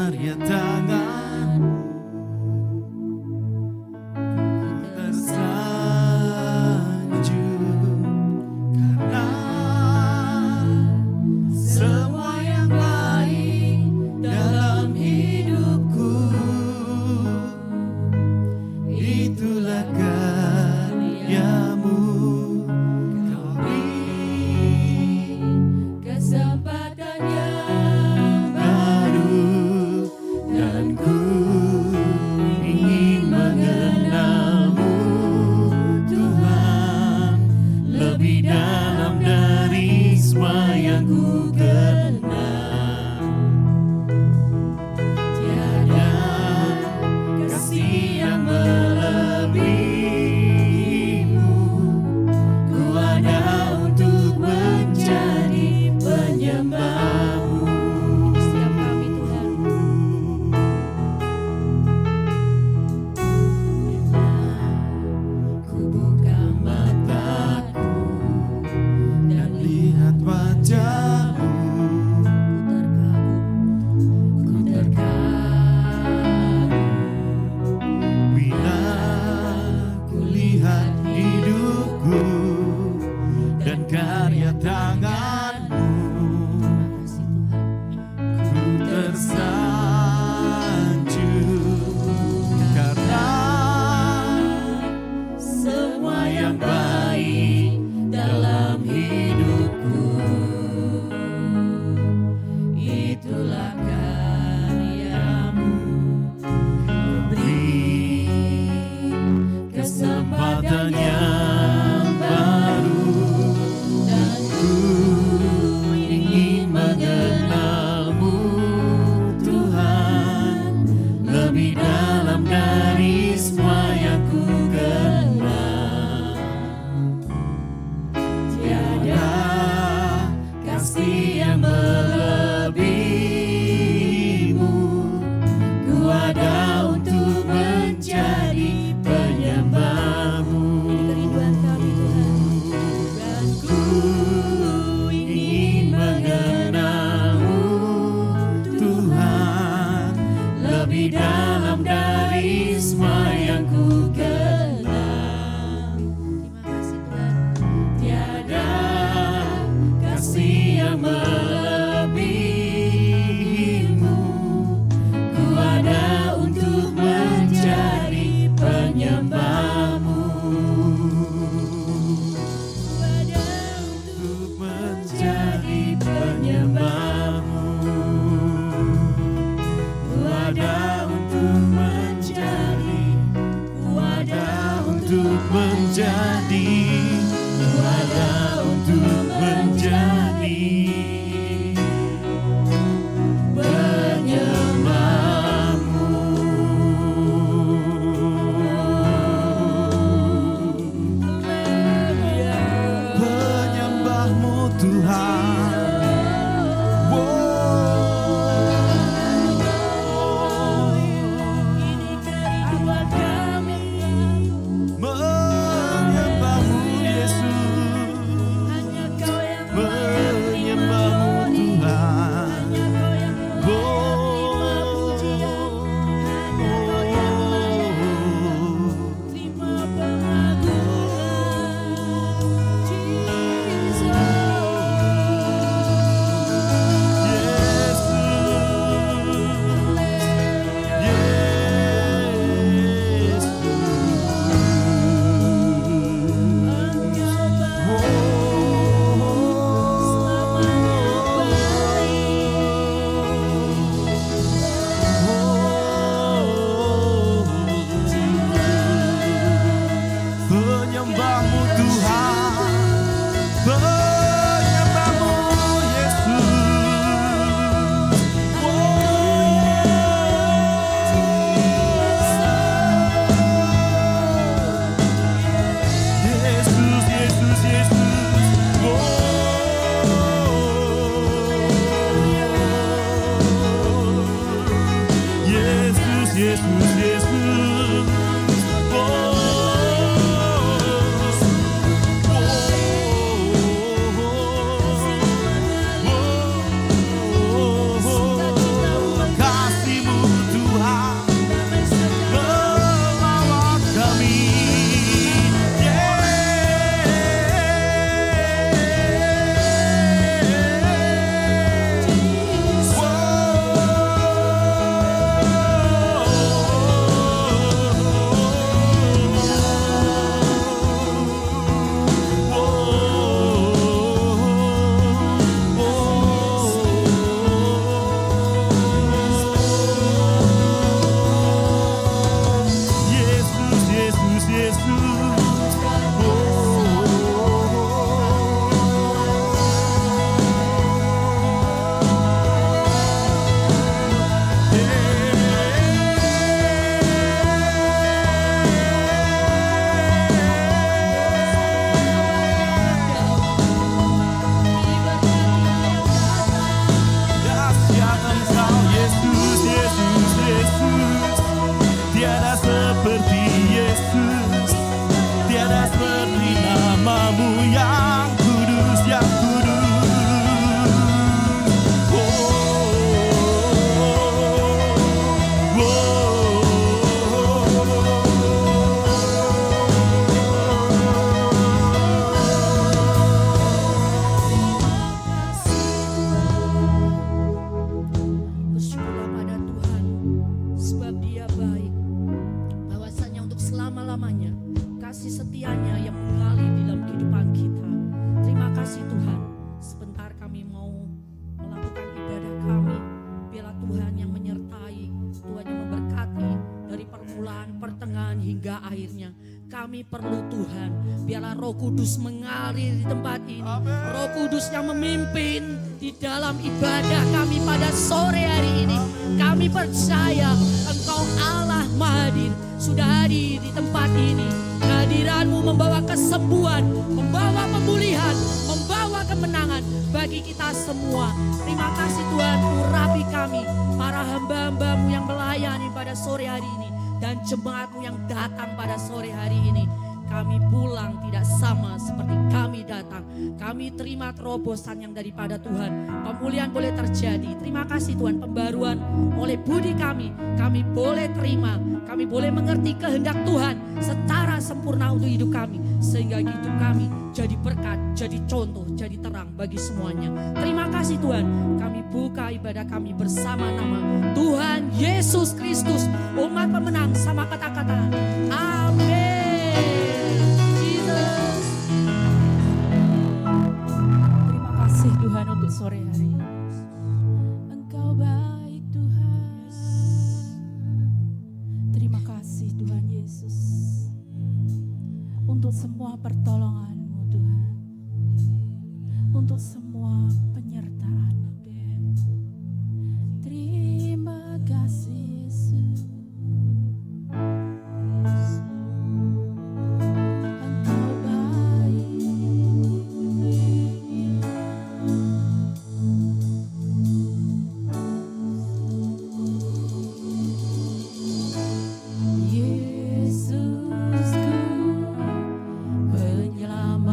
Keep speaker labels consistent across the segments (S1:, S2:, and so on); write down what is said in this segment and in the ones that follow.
S1: karya tanganmu, tersanjung karena semua yang baik dalam hidupku, itulah karyamu. Kau beri kesempatan yang baru, dan ku ingin mengenalmu, Tuhan, lebih dalam dari semua yang ku kenal. Tiada kasih yang melebihimu, ku ada untuk menjadi penyembahmu.
S2: Setiap kami Tuhan,
S1: Ku buka mataku dan lihat wajahmu, ku terkagum bila ku lihat hidupku dan karya tanganmu. Ku tersanjung karena semua yang baik dalam hidupku, itulah karyamu. Beri kesempatan yang baru, dan ku ingin mengenalmu, Tuhan, lebih dalam dari semua yang ku kenal. Tiada kasih yang melebihimu, ku ada untuk menjadi penyembahmu.
S2: kerinduan kami Tuhan,
S1: Dan ku ingin mengenalmu, Tuhan, lebih dalam dari semua yang ku kenal.
S2: terima kasih Tuhan.
S1: Tiada kasih yang melebihimu, ku ada untuk menjadi penyembahmu. Ku ada untuk menjadi penyembahmu. Ku ada untuk menjadi, ku ada untuk menjadi, ku ada untuk menjadi penyembahmu. Penyembahmu Tuhan.
S2: Kerinduan kami,
S1: Menyembahmu Yesus,
S2: hanya Kau yang
S1: menyembahmu Tuhan.
S2: hanya Kau yang terima pujian, hanya Kau yang terima pengagungan. Jesus. Penyembahmu Tuhan, penyembahmu Yesus. Yesus, Yesus, Yesus. Yesus, Yesus, Yesus. Kasih
S3: kasih setianya yang mengalir di dalam kehidupan kita. Terima kasih Tuhan. Sebentar kami mau melakukan ibadah kami. Biarlah Tuhan yang menyertai, Tuhan yang memberkati dari permulaan, pertengahan hingga akhirnya. Kami perlu Tuhan. Biarlah Roh Kudus mengalir di tempat ini. Roh Kudus yang memimpin di dalam ibadah kami pada sore hari ini. Kami percaya Engkau Allah Mahadir sudah hadir di tempat ini. Kehadiran-Mu membawa kesembuhan, membawa pemulihan, membawa kemenangan bagi kita semua. Terima kasih Tuhan, urapi kami, para hamba-hamba-Mu yang melayani pada sore hari ini, dan jemaat-Mu yang datang pada sore hari ini. Kami pulang tidak sama seperti kami datang. Kami terima terobosan yang daripada Tuhan. Pemulihan boleh terjadi. Terima kasih Tuhan, pembaruan oleh budi kami boleh terima. Kami boleh mengerti kehendak Tuhan secara sempurna untuk hidup kami. Sehingga hidup kami jadi berkat, jadi contoh, jadi terang bagi semuanya. Terima kasih Tuhan. Kami buka ibadah kami bersama nama Tuhan Yesus Kristus, umat pemenang, sama kata-kata amin. Jesus.
S2: Terima kasih Tuhan untuk sore hari ini. Engkau baik Tuhan. Terima kasih Tuhan Yesus untuk semua pertolongan-Mu Tuhan, untuk semua penyertaan-Mu Tuhan. Terima kasih Yesus. Engkau baik. Yesusku, penyelamat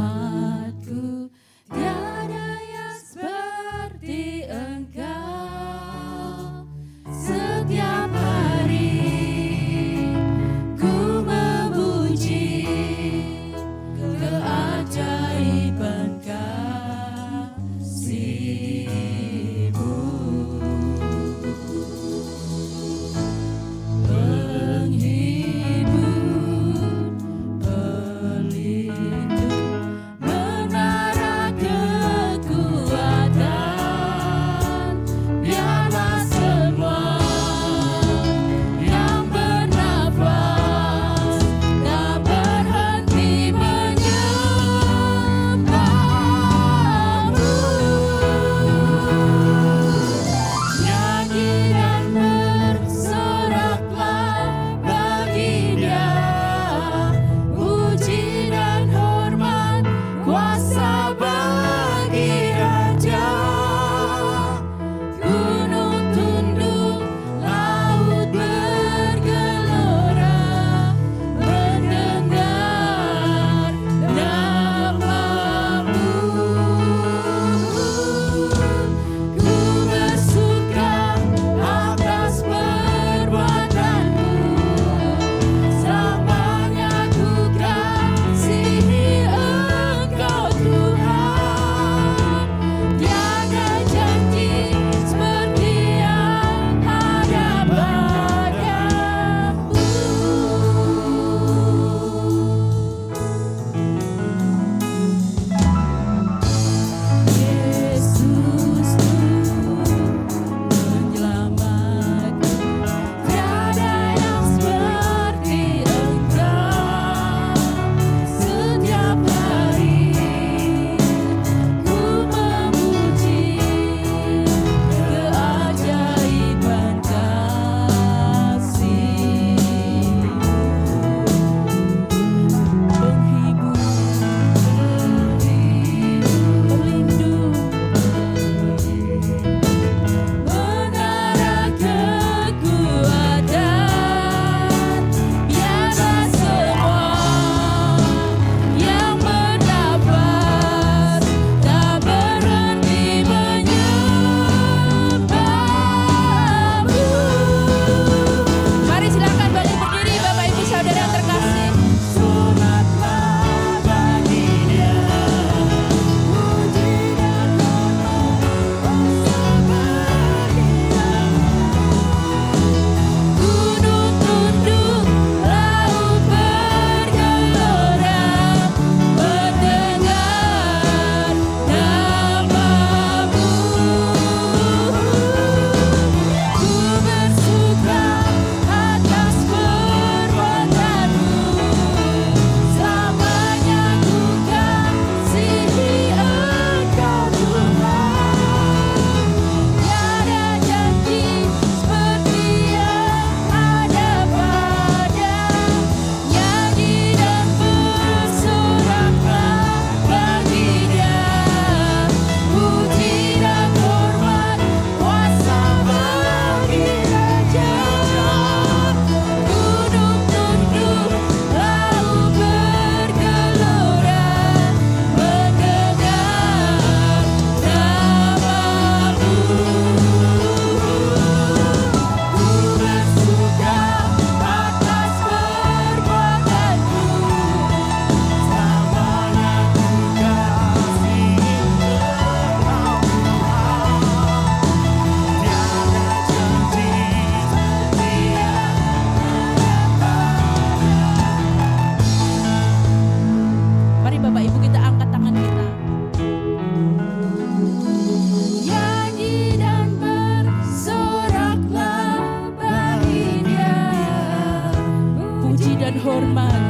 S2: hormat,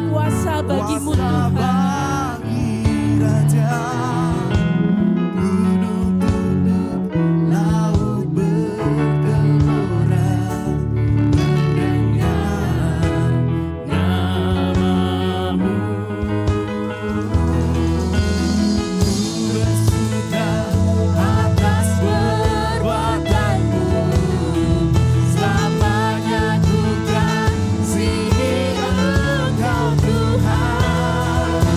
S2: kuasa bagimu
S1: Kuasa
S2: Tuhan.
S1: bagi Raja, gunung-gunung laut bergelora mendengar namamu. Bersuka atas perbuatanmu, selamanya ku kasihi Engkau Tuhan.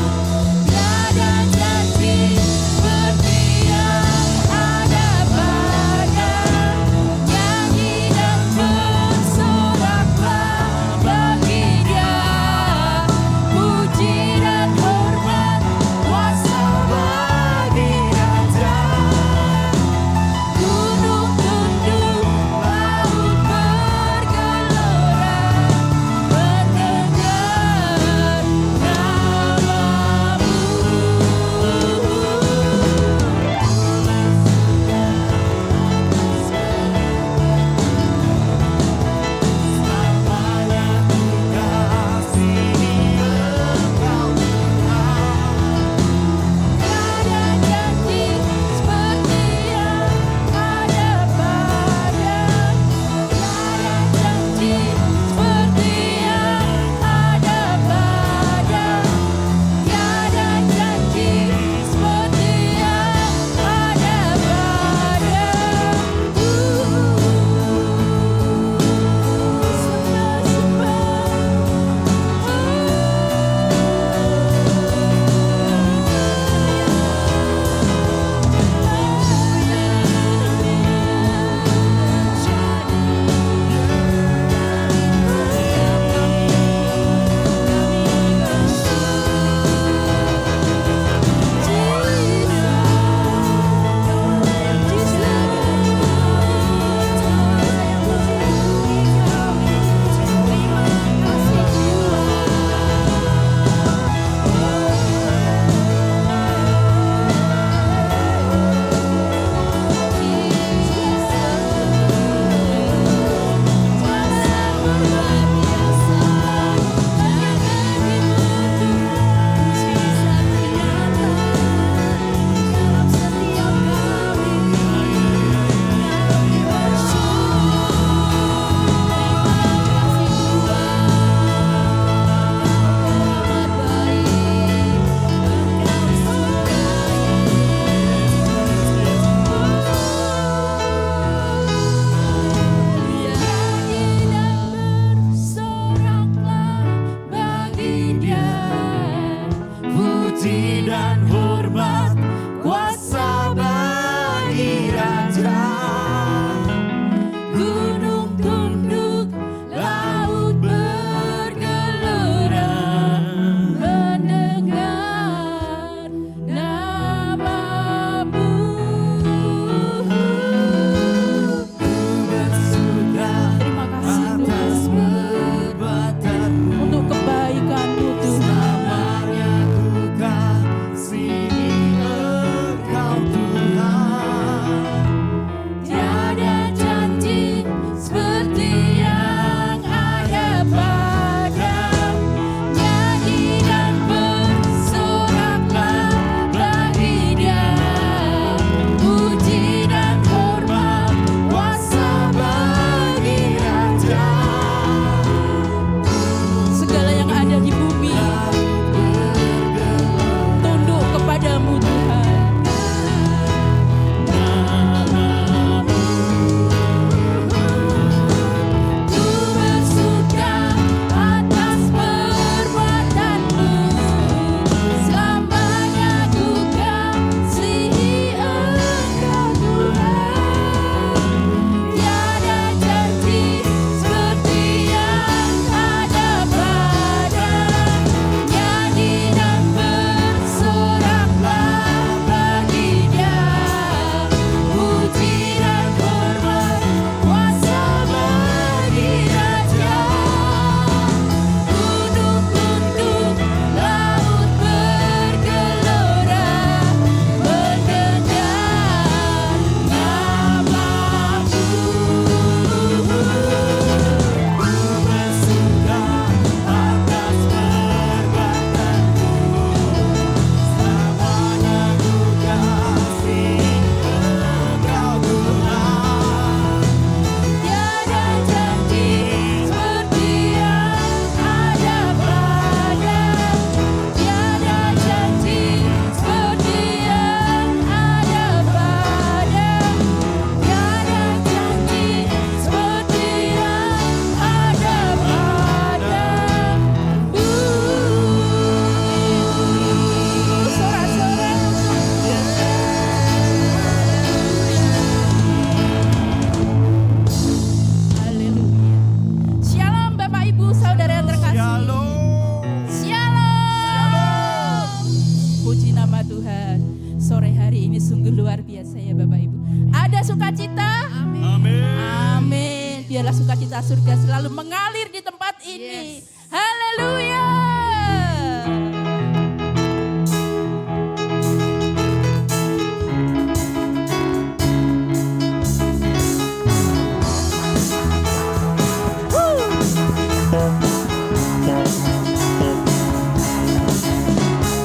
S2: sukacita surga selalu mengalir di tempat ini. Haleluya.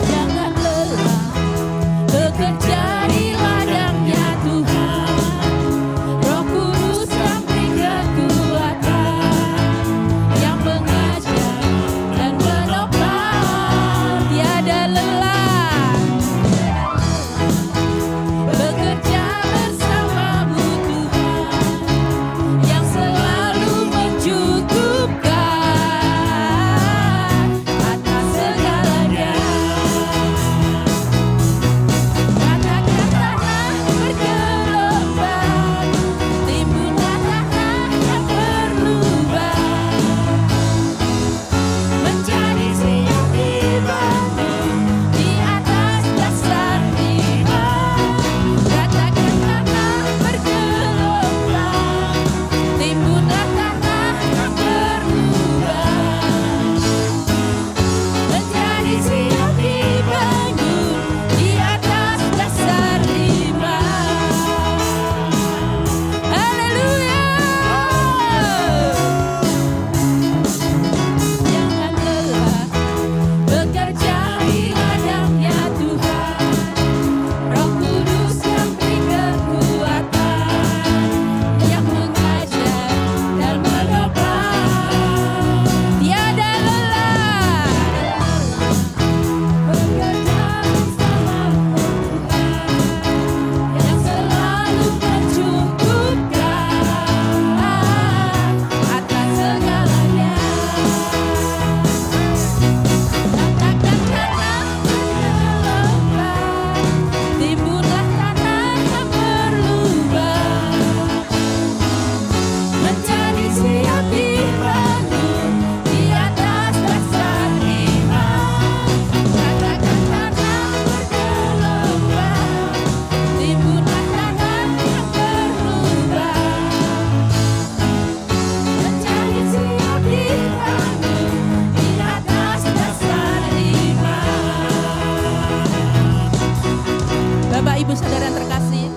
S2: Jangan lelah bekerja di ladangnya Tuhan. Roh Kudus yang beri kekuatan, yang mengajar dan menopang, tiada lelah bekerja bersamamu Tuhan, yang selalu mencukupkan atas segalanya. Katakan tanah bergelombang, timbunlah tanah yang berlubang, menjadi siap dibangun di atas dasar iman. Katakan tanah bergelombang, timbunlah tanah yang berlubang, menjadi siap dibangun di atas dasar iman. Haleluya. Jangan lelah bekerja di ladangnya Tuhan. Roh Kudus yang beri kekuatan, yang mengajar dan menopang, tiada lelah bekerja bersamamu Tuhan, yang selalu mencukupkan atas segalanya. Katakan tanah bergelombang, timbunlah tanah yang berlubang, menjadi siap dibangun di atas dasar iman. Katakan tanah bergelombang, timbunlah tanah yang berlubang, menjadi siap dibangun di atas dasar iman. Bapak Ibu Saudara yang terkasih,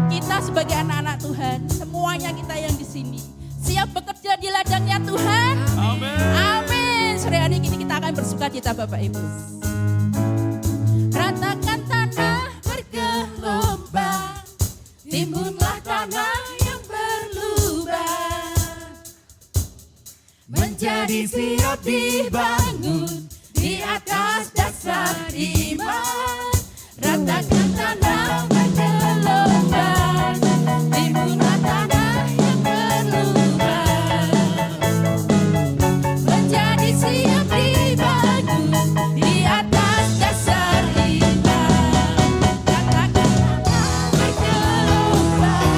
S2: kita sebagai anak-anak Tuhan, semuanya kita yang di sini siap bekerja di ladangnya Tuhan. Amin. Sore hari ini kita akan bersukacita Bapak Ibu. Ratakan tanah bergelombang, timbunlah tanah yang berlubang, menjadi siap dibangun di atas dasar iman. Ratakan tanah bergelombang, timbunlah tanah yang berlubang, menjadi siap dibangun di atas dasar iman. Ratakan tanah bergelombang,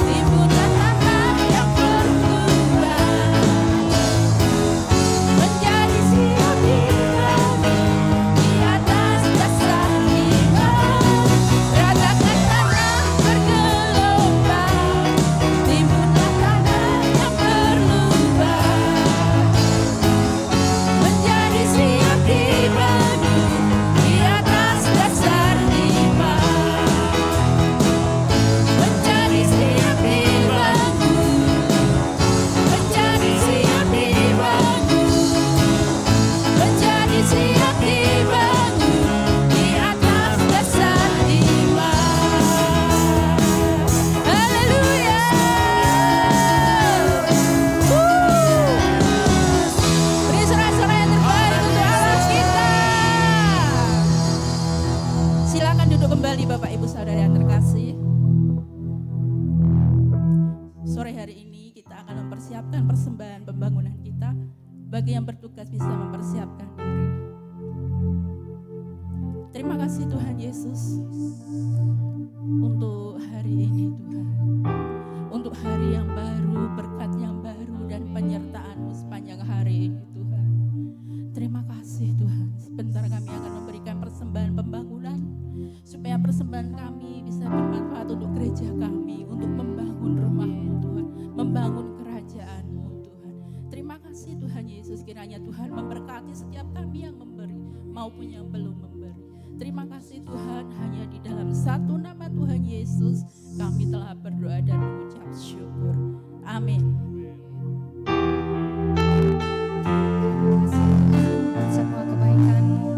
S2: timbunlah tanah yang berlubang, menjadi siap dibangun di atas dasar iman. Ratakan tanah bergelombang, timbunlah tanah yang berlubang, menjadi siap dibangun di atas dasar iman. Menjadi siap dibangun, menjadi siap dibangun, menjadi siap dibangun di atas dasar iman. Haleluya. Beri sorak-sorai yang terbaik untuk Allah kita. Silakan duduk kembali Bapak Ibu Saudara yang terkasih. Sore hari ini kita akan mempersiapkan persembahan pembangunan kita. Bagi yang bertugas bisa mempersiapkan diri. Terima kasih Tuhan Yesus untuk hari ini Tuhan. Untuk hari yang baru, berkat yang baru dan penyertaan-Mu sepanjang hari ini Tuhan. Terima kasih Tuhan. Sebentar kami akan memberikan persembahan pembangunan supaya persembahan kami bisa bermanfaat untuk gereja kami, untuk membangun rumah-Mu Tuhan, membangun kerajaan. kiranya Tuhan memberkati setiap kami yang memberi maupun yang belum memberi. Terima kasih Tuhan, hanya di dalam satu nama Tuhan Yesus kami telah berdoa dan mengucap syukur. Amin.
S4: Semua kebaikan-Mu,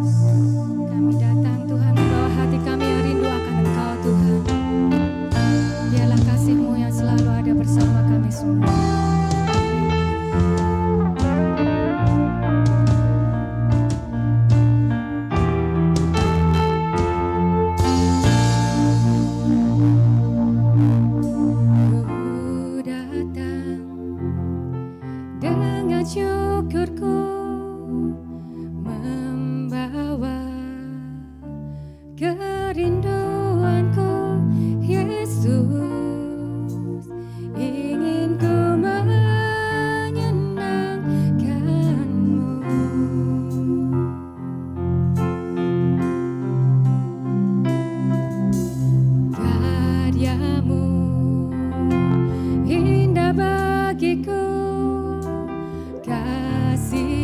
S4: kami datang Tuhan membawa hati kami yang rindu akan Engkau Tuhan. Biarlah kasih-Mu yang selalu ada bersama kami semua. Ku datang dengan syukurku, membawa kerinduanku, Yesus, ingin ku menyenangkan-Mu. Karya-Mu indah bagiku, kasih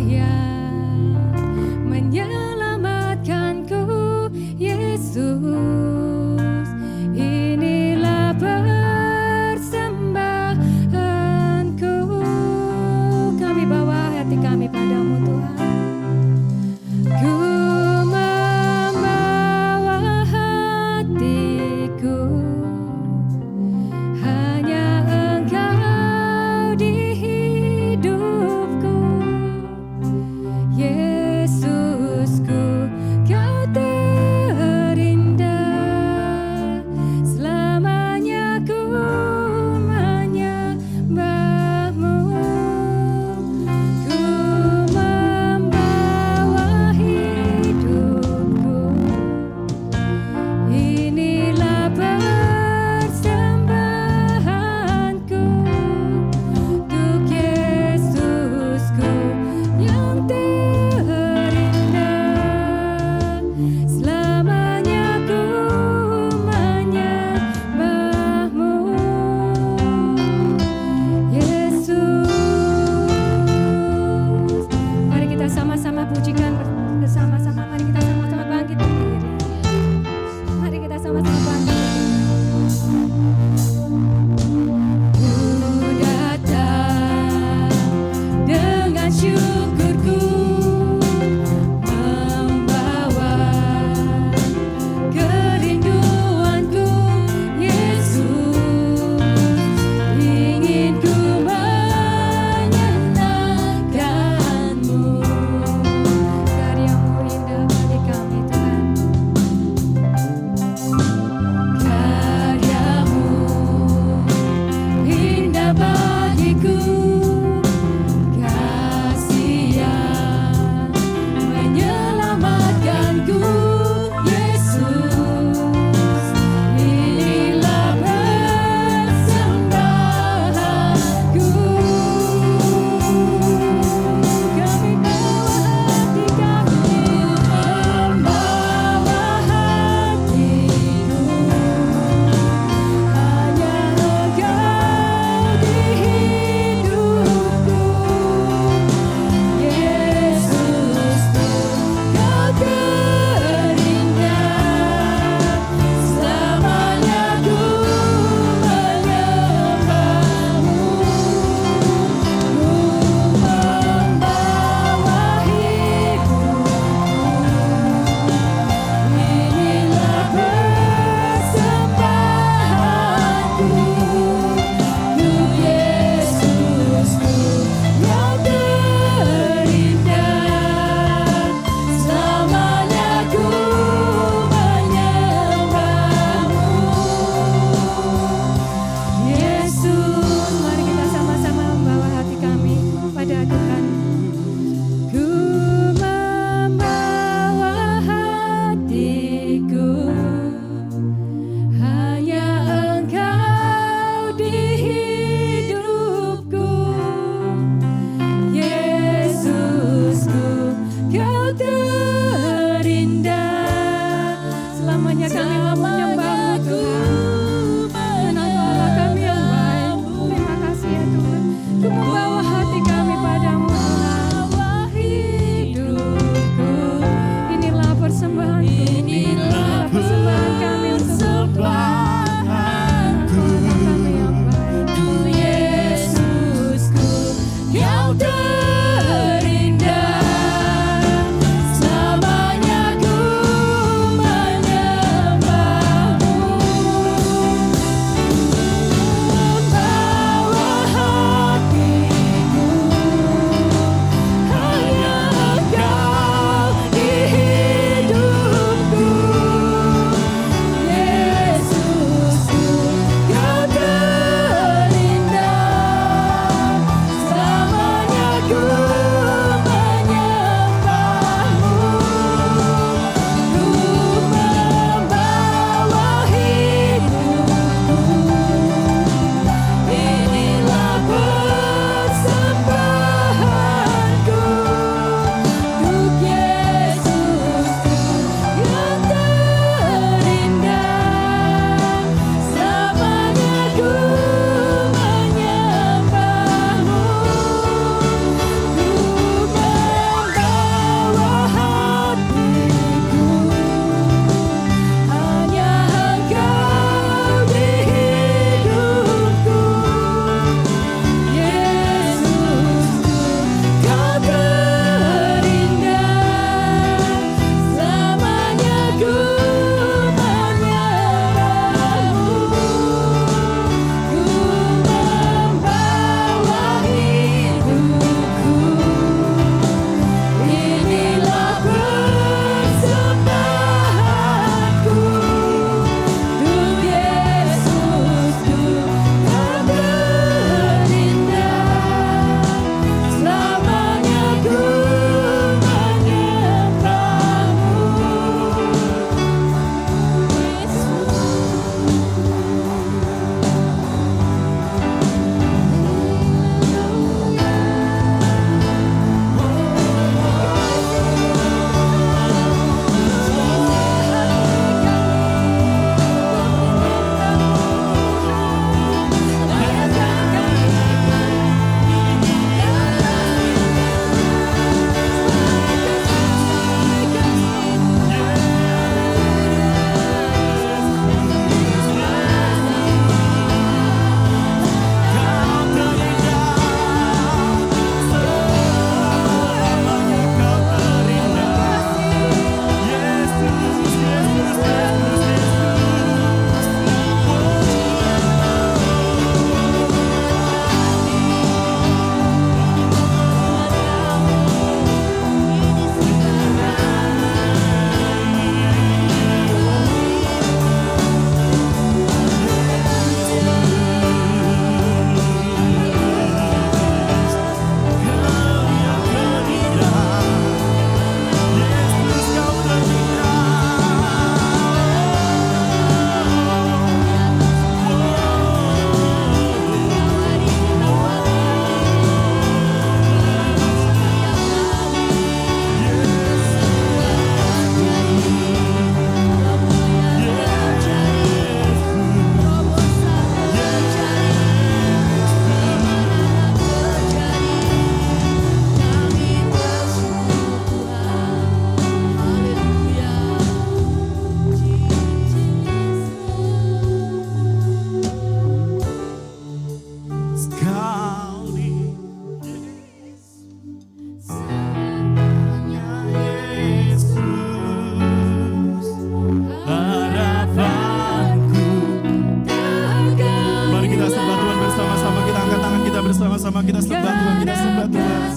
S1: bersama-sama kita sembah Tuhan, kita sembah Tuhan.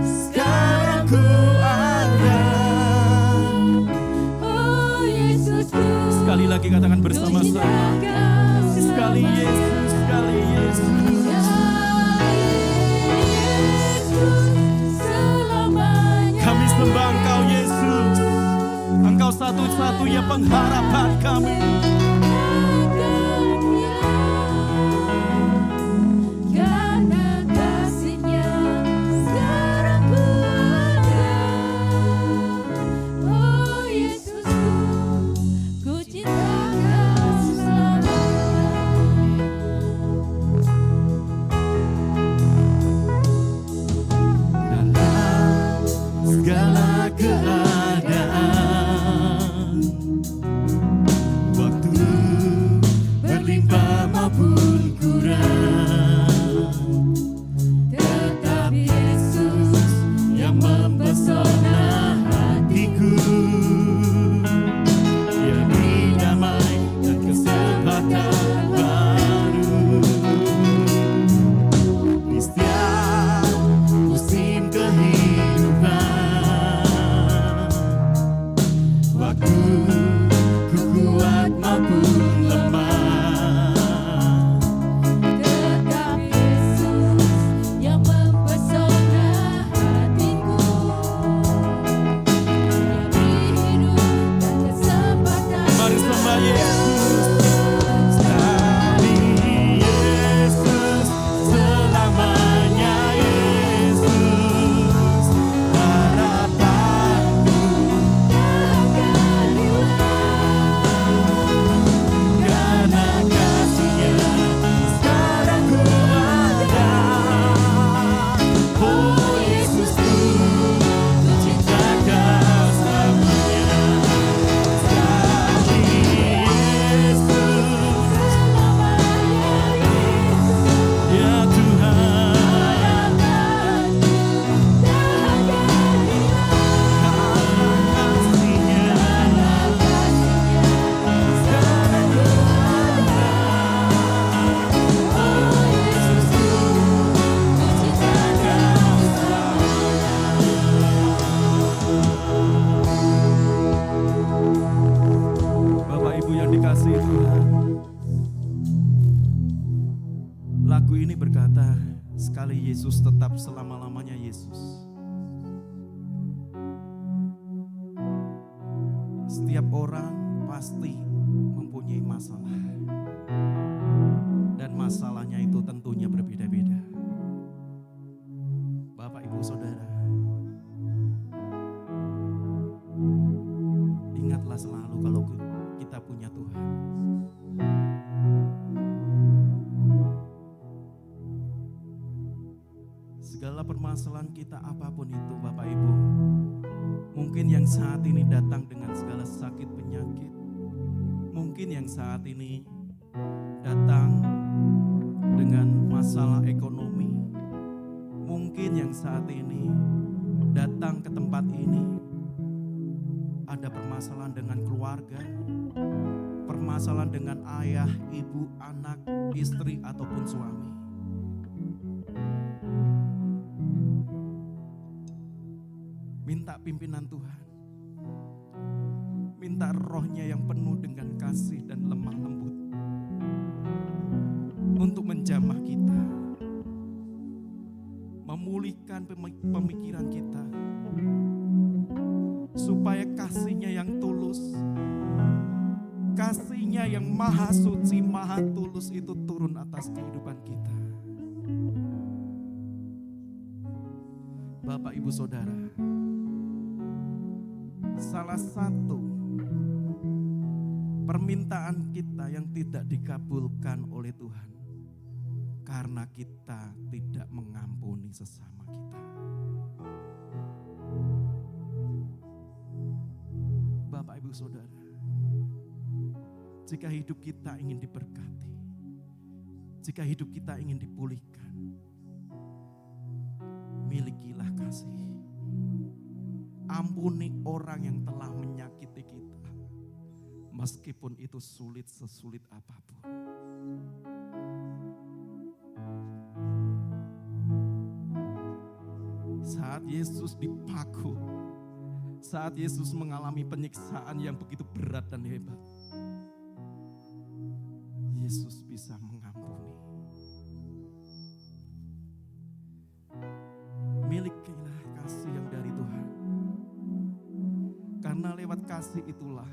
S1: Sekarang ku ada. Sekali lagi katakan bersama-sama. Sekali Yesus, sekali Yesus. Kami sembah Engkau Yesus. Engkau satu-satunya pengharapan kami.
S2: Tetap
S1: Yesus tetap selama-lamanya Yesus. Setiap orang pasti mempunyai masalah. Dan masalahnya itu tentunya berbeda-beda. Bapak, Ibu, Saudara, ingatlah selalu kalau kita punya Tuhan. Segala permasalahan kita apapun itu, Bapak Ibu, mungkin yang saat ini datang dengan segala sakit penyakit, mungkin yang saat ini datang dengan masalah ekonomi, mungkin yang saat ini datang ke tempat ini ada permasalahan dengan keluarga, permasalahan dengan ayah, ibu, anak, istri, ataupun suami. Minta pimpinan Tuhan, minta rohnya yang penuh dengan kasih dan lemah lembut untuk menjamah kita, memulihkan pemikiran kita, supaya kasih-Nya yang tulus, kasih-Nya yang maha suci, maha tulus itu turun atas kehidupan kita. Bapak, Ibu, Saudara, salah satu permintaan kita yang tidak dikabulkan oleh Tuhan karena kita tidak mengampuni sesama kita. Bapak, Ibu, Saudara, jika hidup kita ingin diberkati, jika hidup kita ingin dipulihkan, milikilah kasih. Ampuni orang yang telah menyakiti kita, meskipun itu sulit sesulit apapun. Saat Yesus dipaku, saat Yesus mengalami penyiksaan yang begitu berat dan hebat, Yesus bisa mengampuni. Milikilah kasih yang dari Tuhan. Karena lewat kasih itulah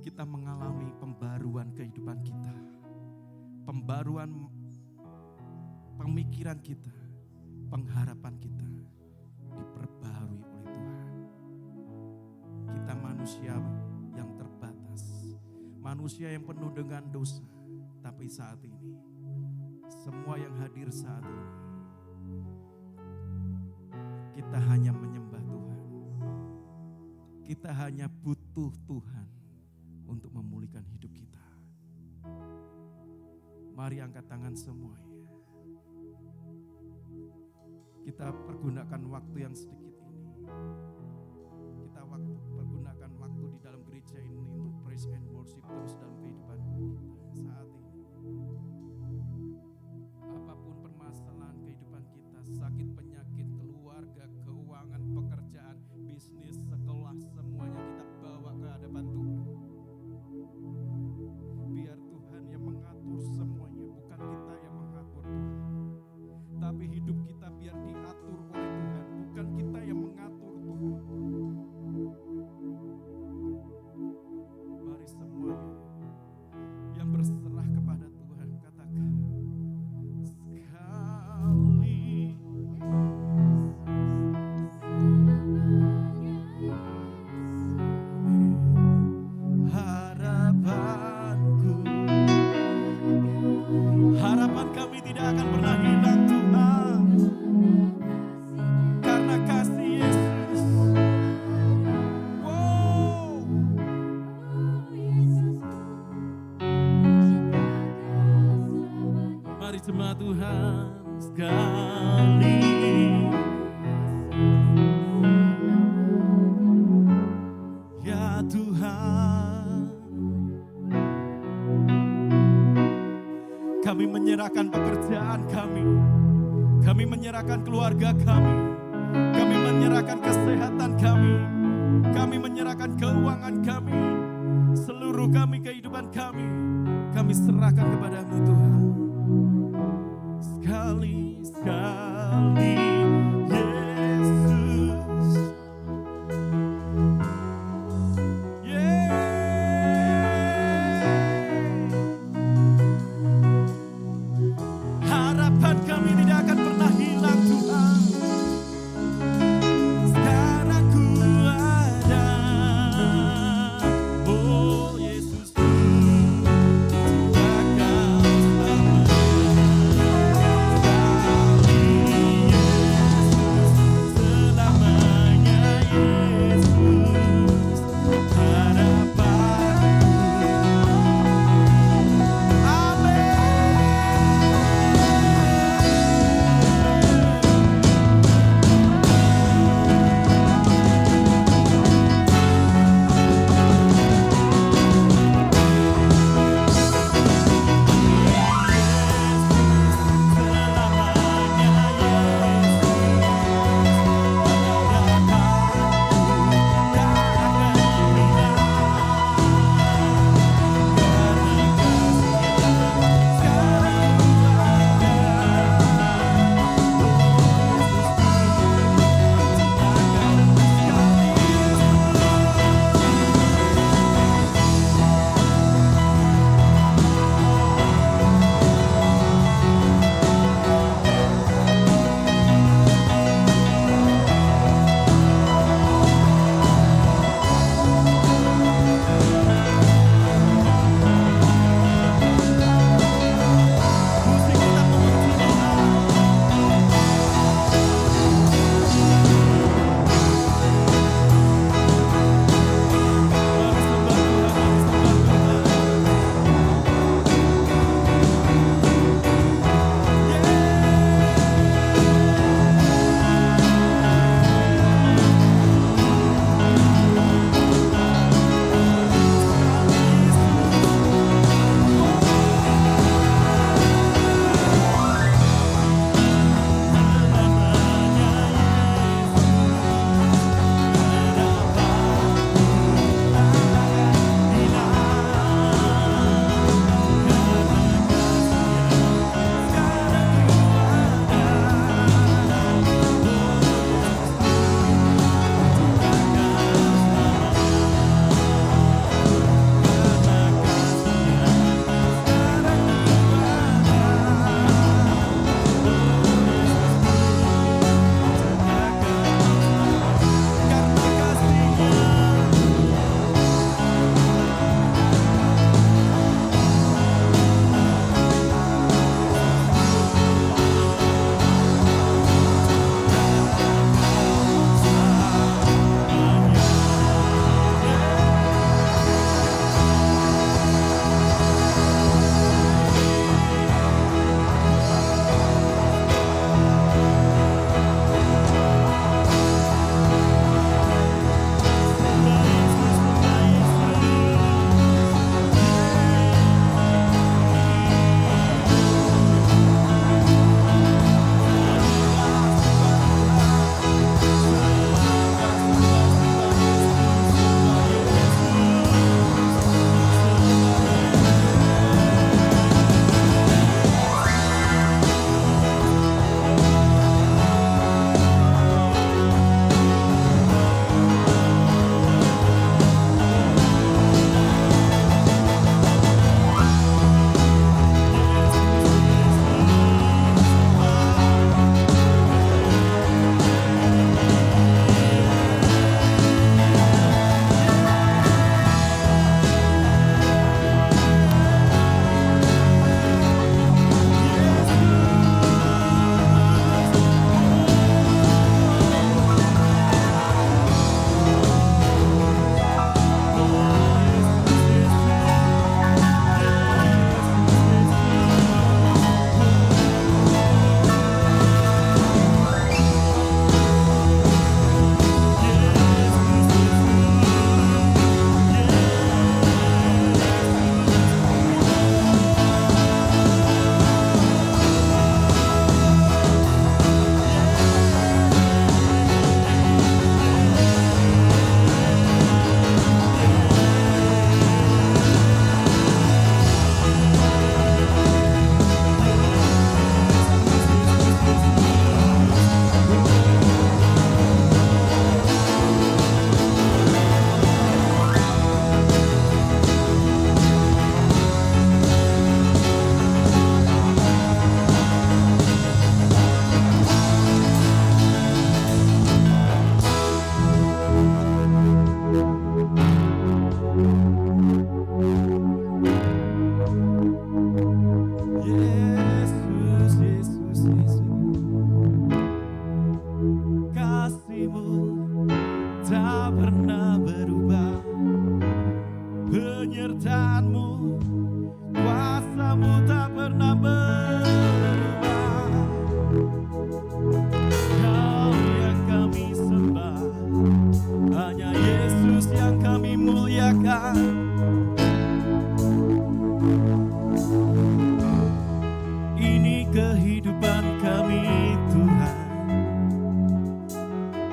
S1: kita mengalami pembaruan kehidupan kita, pembaruan pemikiran kita, pengharapan kita diperbarui oleh Tuhan. Kita manusia yang terbatas, manusia yang penuh dengan dosa, tapi saat ini, semua yang hadir saat ini, kita hanya menyembah Tuhan. Kita hanya butuh Tuhan untuk memulihkan hidup kita. Mari angkat tangan semuanya. Kita pergunakan waktu yang sedikit ini. Kita pergunakan waktu di dalam gereja ini untuk praise and worship terus dalam kehidupan kita saat ini. Apapun permasalahan kehidupan kita, sakit, penyakit, keluarga, keuangan, pekerjaan, bisnis, sekolah, semuanya kita bawa ke hadapan Tuhan. Biar Tuhan yang mengatur semuanya, bukan kita yang mengatur Tuhan. Tapi hidup kita biar diatur oleh Tuhan, bukan kita yang mengatur Tuhan. Mari semuanya yang berserah kepada Tuhan katakan, sekali harapanku, harapan kami tidak akan pernah hilang Tuhan, karena kasih Yesus. Wow. Mari jemaat Tuhan sekali. Ya Tuhan, kami menyerahkan pekerjaan kami menyerahkan keluarga kami menyerahkan kesehatan kami menyerahkan keuangan kami, seluruh kehidupan kami serahkan kepada-Mu Tuhan. sekali Yesus. Harapan kami tidak akan pernah hilang Tuhan. Sekarang ku ada, oh Yesusku, Kau akan selamat sekali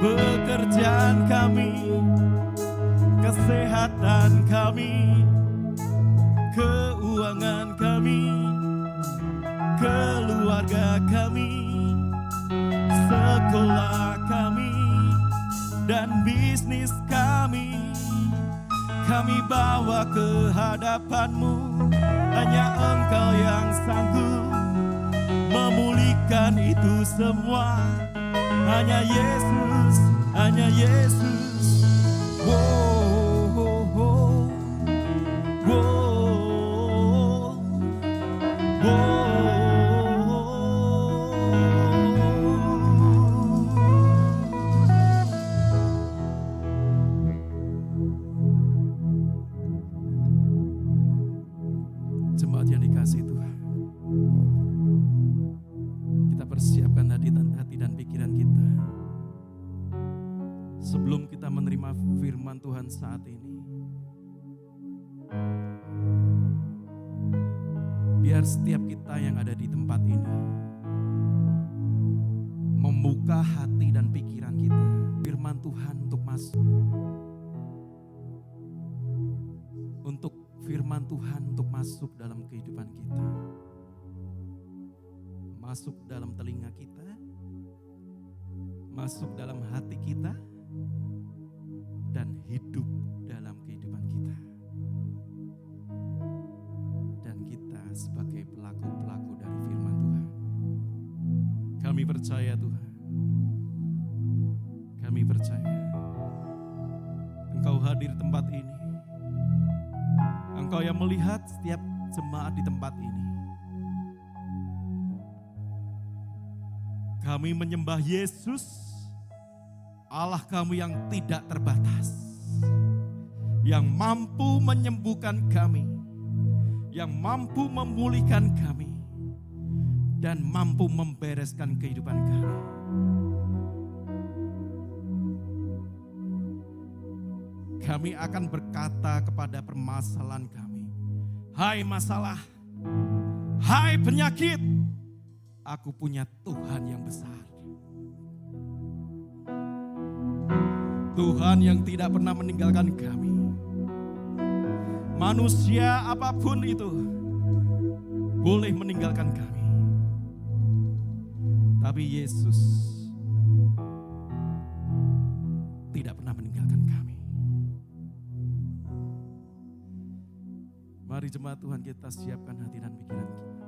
S1: pekerjaan kami, kesehatan kami, keuangan kami, keluarga kami, sekolah kami, dan bisnis kami. Kami bawa ke hadapan-Mu, hanya Engkau yang sanggup memulihkan itu semua. Hanya Yesus, hanya Yesus. Wow, wow, wow. Wow, Jemaat yang dikasihi Tuhan, kita persiapkan hati dan pikiran kita sebelum kita menerima firman Tuhan saat ini. Biar setiap kita yang ada di tempat ini membuka hati dan pikiran kita, firman Tuhan untuk masuk. Untuk firman Tuhan untuk masuk dalam kehidupan kita. Masuk dalam telinga kita, masuk dalam hati kita, dan hidup dalam kehidupan kita. Dan kita sebagai pelaku-pelaku dari firman Tuhan. Kami percaya Tuhan. Kami percaya Engkau hadir di tempat ini. Engkau yang melihat setiap jemaat di tempat ini. Kami menyembah Yesus, Allah kami yang tidak terbatas, yang mampu menyembuhkan kami, yang mampu memulihkan kami, dan mampu membereskan kehidupan kami. Kami akan berkata kepada permasalahan kami, hai masalah, hai penyakit, aku punya Tuhan yang besar. Tuhan yang tidak pernah meninggalkan kami. Manusia apapun itu boleh meninggalkan kami, tapi Yesus tidak pernah meninggalkan kami. Mari jemaat Tuhan, kita siapkan hati dan pikiran kita.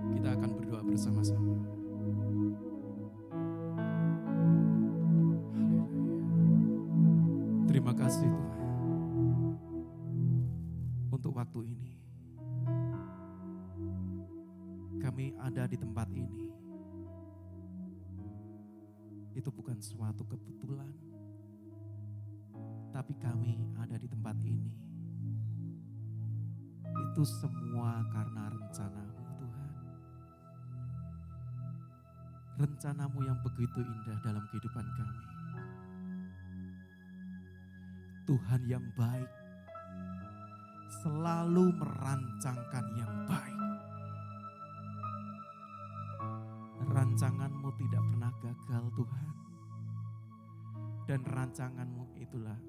S1: Kita akan berdoa bersama-sama. Haleluya. Terima kasih Tuhan untuk waktu ini. Kami ada di tempat ini. Itu bukan suatu kebetulan, tapi kami ada di tempat ini. Itu semua karena rencana-Mu Tuhan. Rencana-Mu yang begitu indah dalam kehidupan kami. Tuhan yang baik, selalu merancangkan yang baik. Rancangan-Mu tidak pernah gagal Tuhan. Dan rancangan-Mu itulah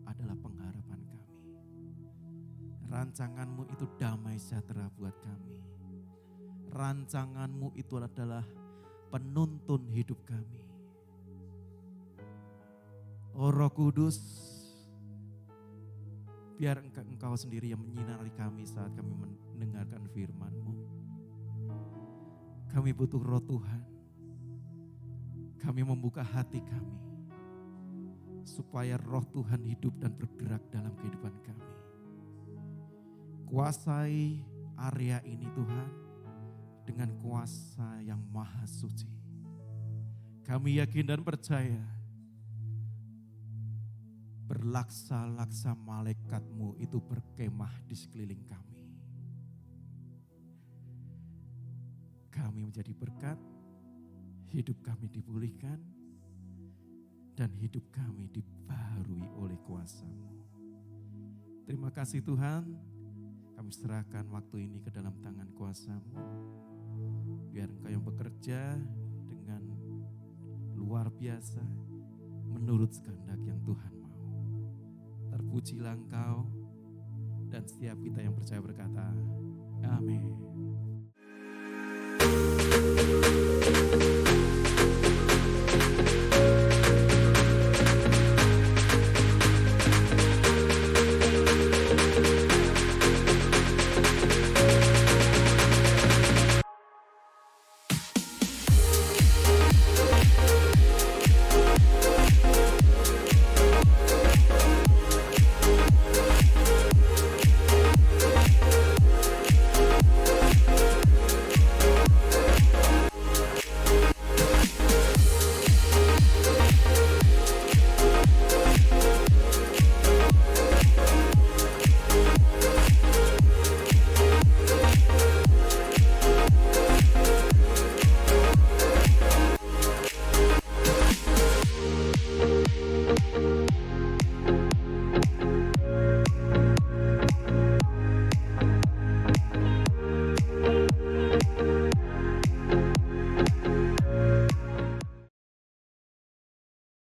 S1: adalah pengharapan kami. Rancangan-Mu itu damai sejahtera buat kami. Rancangan-Mu itu adalah penuntun hidup kami. Oh Roh Kudus, biar Engkau sendiri yang menyinari kami saat kami mendengarkan firman-Mu. Kami butuh Roh Tuhan. Kami membuka hati kami, supaya Roh Tuhan hidup dan bergerak dalam kehidupan kami. Kuasai area ini Tuhan, dengan kuasa yang maha suci. Kami yakin dan percaya, berlaksa-laksa malaikat-Mu itu berkemah di sekeliling kami. Kami menjadi berkat, hidup kami dipulihkan, dan hidup kami dibaharui oleh kuasa-Mu. Terima kasih Tuhan, kami serahkan waktu ini ke dalam tangan kuasa-Mu. Biar Engkau yang bekerja dengan luar biasa menurut kehendak yang Tuhan mau. Terpujilah Engkau, dan setiap kita yang percaya berkata, amin.